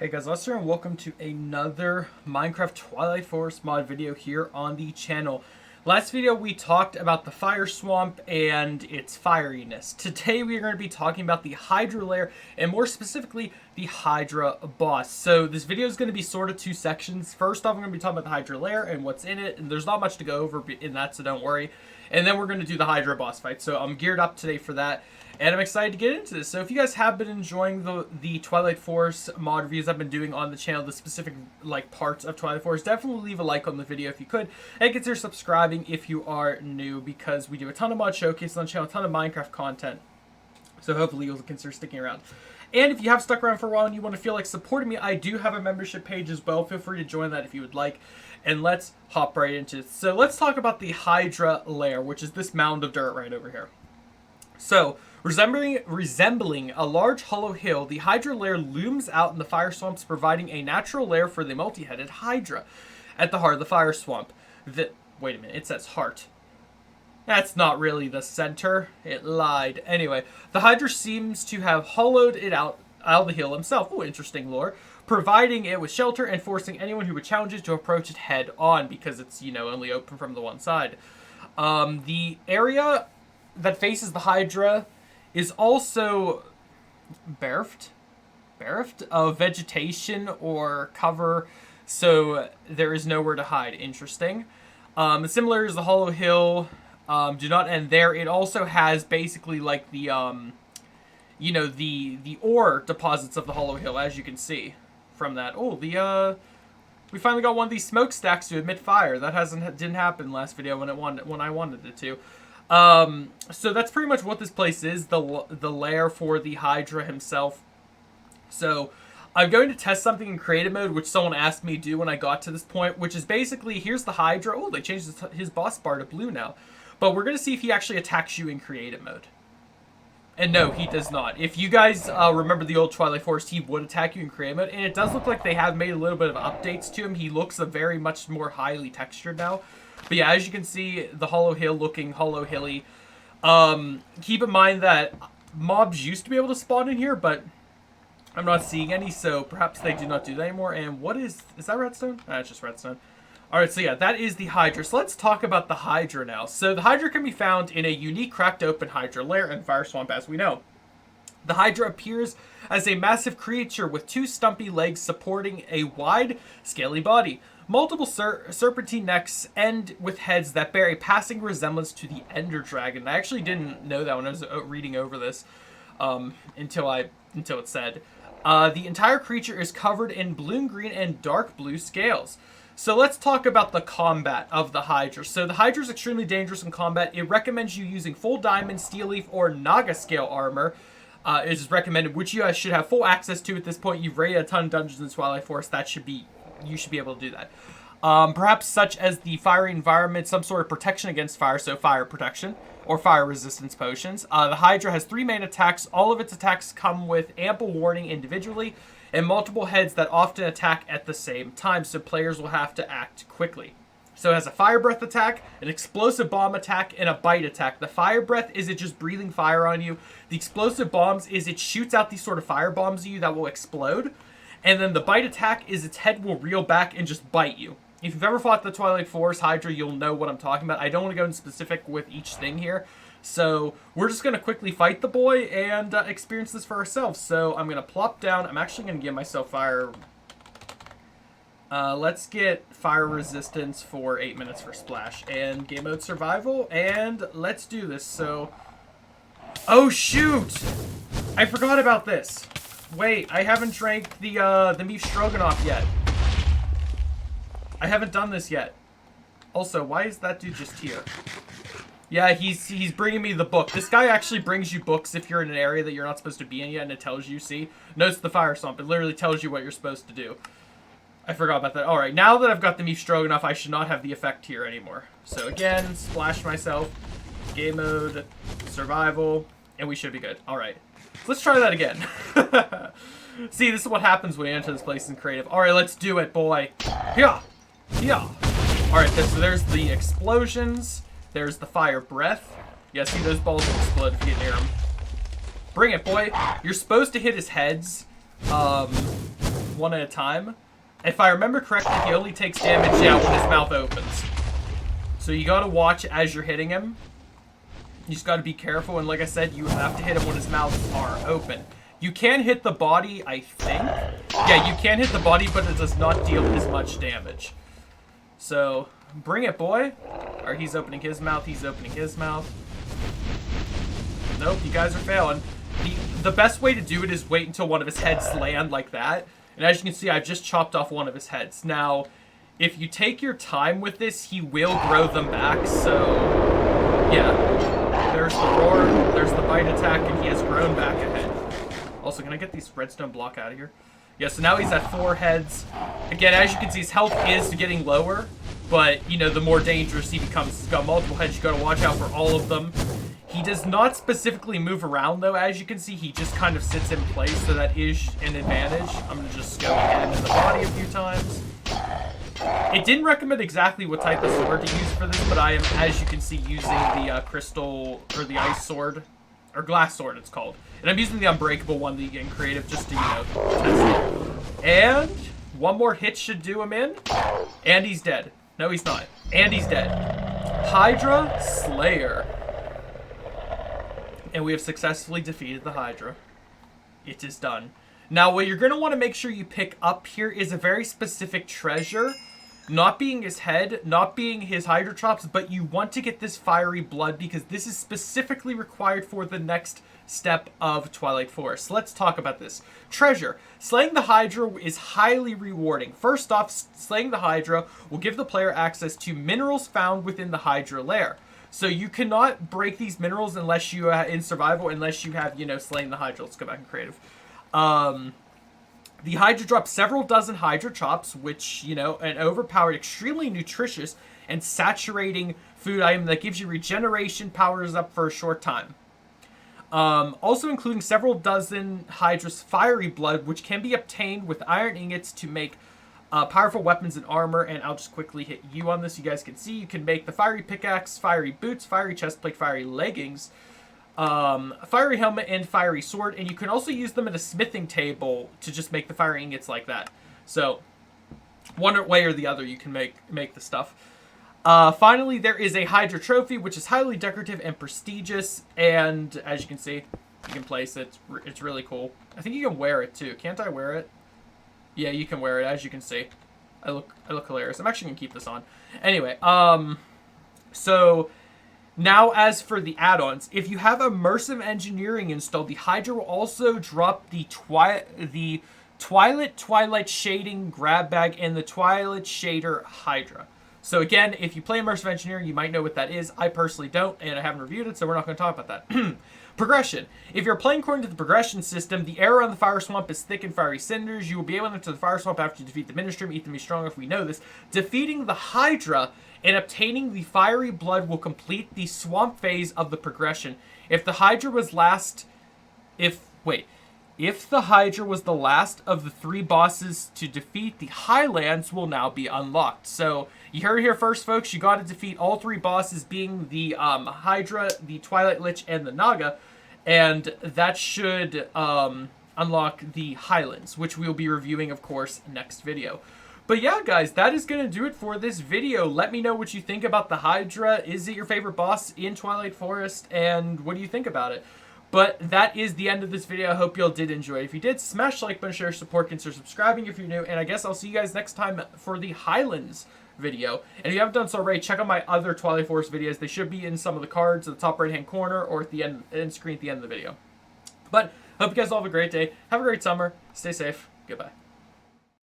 Hey guys, Lester, and welcome to another Minecraft Twilight Forest mod video here on the channel. Last video we talked about the fire swamp and its fieriness. Today we are going to be talking about the Hydra Lair and more specifically the Hydra Boss. So this video is going to be sort of two sections. First off, I'm going to be talking about the Hydra Lair and what's in it, and there's not much to go over in that, so don't worry. And then we're going to do the Hydra Boss fight. So I'm geared up today for that. And I'm excited to get into this. So if you guys have been enjoying the Twilight Forest mod reviews I've been doing on the channel, the specific parts of Twilight Forest, definitely leave a like on the video if you could. And consider subscribing if you are new, because we do a ton of mod showcases on the channel, a ton of Minecraft content. So hopefully you'll consider sticking around. And if you have stuck around for a while and you want to feel like supporting me, I do have a membership page as well. Feel free to join that if you would like. And let's hop right into it. So let's talk about the Hydra Lair, which is this mound of dirt right over here. So, resembling a large hollow hill, the Hydra Lair looms out in the fire swamps, providing a natural lair for the multi-headed Hydra. At the heart of the fire swamp, wait a minute, it says heart. That's not really the center. It lied. Anyway, the Hydra seems to have hollowed it out of the hill himself. Oh, interesting lore. Providing it with shelter and forcing anyone who would challenge it to approach it head on, because it's, only open from the one side. The area that faces the Hydra is also bereft of vegetation or cover, so there is nowhere to hide. Interesting. Similar as the hollow hill, do not end there. It also has basically like the the ore deposits of the hollow hill, as you can see from that. Oh, we finally got one of these smokestacks to emit fire. That didn't happen last video when I wanted it to. So that's pretty much what this place is, the lair for the Hydra himself. So I'm going to test something in creative mode, which someone asked me to do when I got to this point, which is basically, here's the Hydra. Oh, they changed his boss bar to blue now. But we're going to see if he actually attacks you in creative mode. And no, he does not. If you guys remember the old Twilight Forest, he would attack you in creative mode. And it does look like they have made a little bit of updates to him. He looks very much more highly textured now. But yeah, as you can see, the hollow hill looking hollow hilly. Keep in mind that mobs used to be able to spawn in here, but I'm not seeing any, so perhaps they do not do that anymore. And what is that redstone? It's just redstone. Alright, so yeah, that is the Hydra. So let's talk about the Hydra now. So the Hydra can be found in a unique cracked open Hydra lair and fire swamp, as we know. The Hydra appears as a massive creature with two stumpy legs supporting a wide, scaly body. Multiple serpentine necks end with heads that bear a passing resemblance to the Ender Dragon. I actually didn't know that when I was reading over this until it said. The entire creature is covered in blue green and dark blue scales. So let's talk about the combat of the Hydra. So the Hydra is extremely dangerous in combat. It recommends you using full diamond, steel leaf, or Naga scale armor. It is recommended, which you guys should have full access to at this point. You've raided a ton of dungeons in Twilight Forest. You should be able to do that. Perhaps such as the fiery environment, some sort of protection against fire, so fire protection, or fire resistance potions. The Hydra has 3 main attacks. All of its attacks come with ample warning individually, and multiple heads that often attack at the same time, so players will have to act quickly. So it has a fire breath attack, an explosive bomb attack, and a bite attack. The fire breath is it just breathing fire on you. The explosive bombs is it shoots out these sort of fire bombs at you that will explode. And then the bite attack is its head will reel back and just bite you. If you've ever fought the Twilight Forest Hydra, you'll know what I'm talking about. I don't want to go into specific with each thing here. So we're just going to quickly fight the boy and experience this for ourselves. So I'm going to plop down. I'm actually going to give myself fire. Let's get fire resistance for 8 minutes for splash. And game mode survival. And let's do this. So, oh shoot! I forgot about this. Wait, I haven't drank the beef stroganoff yet. I haven't done this yet. Also, why is that dude just here? Yeah, he's bringing me the book. This guy actually brings you books if you're in an area that you're not supposed to be in yet, and it tells you, see? Notice the fire swamp. It literally tells you what you're supposed to do. I forgot about that. Alright, now that I've got the beef stroganoff, I should not have the effect here anymore. So again, splash myself. Game mode, survival, and we should be good. Alright. Let's try that again. See, this is what happens when you enter this place in creative. Alright, let's do it, boy. Yeah. Yeah. Alright, so there's the explosions. There's the fire breath. Yeah, see, those balls will explode if you get near them. Bring it, boy. You're supposed to hit his heads. one at a time. If I remember correctly, he only takes damage when his mouth opens. So you gotta watch as you're hitting him. You just gotta be careful, and like I said, you have to hit him when his mouths are open. You can hit the body, I think. Yeah, you can hit the body, but it does not deal as much damage. So, bring it, boy. Or he's opening his mouth, he's opening his mouth. Nope, you guys are failing. The best way to do it is wait until one of his heads land like that. And as you can see, I've just chopped off one of his heads. Now, if you take your time with this, he will grow them back, so... yeah. There's the roar, there's the bite attack, and he has grown back a head. Also, can I get these redstone block out of here? Yeah, so now he's at 4 heads. Again, as you can see, his health is getting lower, but, you know, the more dangerous he becomes. He's got multiple heads, you gotta watch out for all of them. He does not specifically move around, though. As you can see, he just kind of sits in place, so that is an advantage. I'm gonna just go ahead in the body a few times. It didn't recommend exactly what type of sword to use for this, but I am, as you can see, using the crystal, or the ice sword, or glass sword it's called. And I'm using the unbreakable one that you get in creative just to, you know, test it. And one more hit should do him in. And he's dead. No, he's not. And he's dead. Hydra Slayer. And we have successfully defeated the Hydra. It is done. Now, what you're going to want to make sure you pick up here is a very specific treasure. Not being his head, not being his Hydra chops, but you want to get this fiery blood because this is specifically required for the next step of Twilight Forest. Let's talk about this. Treasure. Slaying the Hydra is highly rewarding. First off, slaying the Hydra will give the player access to minerals found within the Hydra Lair. So you cannot break these minerals unless you, in survival, unless you have, you know, slain the Hydra. Let's go back in creative. The Hydra drops several dozen Hydra chops, which, you know, an overpowered, extremely nutritious, and saturating food item that gives you regeneration, powers up for a short time. Also including several dozen Hydra's fiery blood, which can be obtained with iron ingots to make powerful weapons and armor. And I'll just quickly hit you on this. You guys can see you can make the fiery pickaxe, fiery boots, fiery chestplate, fiery leggings, fiery helmet, and fiery sword. And you can also use them at a smithing table to just make the fiery ingots like that. So one way or the other you can make the stuff. Finally, there is a Hydra trophy, which is highly decorative and prestigious. And as you can see, you can place it. It's really cool. I think you can wear it too. Can't I wear it? Yeah, you can wear it. As you can see, I look hilarious. I'm actually gonna keep this on. Anyway, so now as for the add-ons, if you have immersive engineering installed, the Hydra will also drop the Twilight shading grab bag and the Twilight shader Hydra. So again, if you play immersive engineering, you might know what that is. I personally don't, and I haven't reviewed it, so we're not going to talk about that. Progression. If you're playing according to the progression system, the area on the fire swamp is thick and fiery cinders. You will be able to enter the fire swamp after you defeat the Ministry. Eat them be strong if we know this. Defeating the Hydra and obtaining the fiery blood will complete the swamp phase of the progression. If the Hydra was If the Hydra was the last of the 3 bosses to defeat, the Highlands will now be unlocked. So, you heard it here first, folks. You got to defeat all 3 bosses, being the Hydra, the Twilight Lich, and the Naga. And that should unlock the Highlands, which we'll be reviewing, of course, next video. But yeah, guys, that is going to do it for this video. Let me know what you think about the Hydra. Is it your favorite boss in Twilight Forest? And what do you think about it? But that is the end of this video. I hope you all did enjoy it. If you did, smash the like button, share, support, consider subscribing if you're new. And I guess I'll see you guys next time for the Highlands video. And if you haven't done so already, check out my other Twilight Forest videos. They should be in some of the cards at the top right-hand corner or at the end screen at the end of the video. But I hope you guys all have a great day. Have a great summer. Stay safe. Goodbye.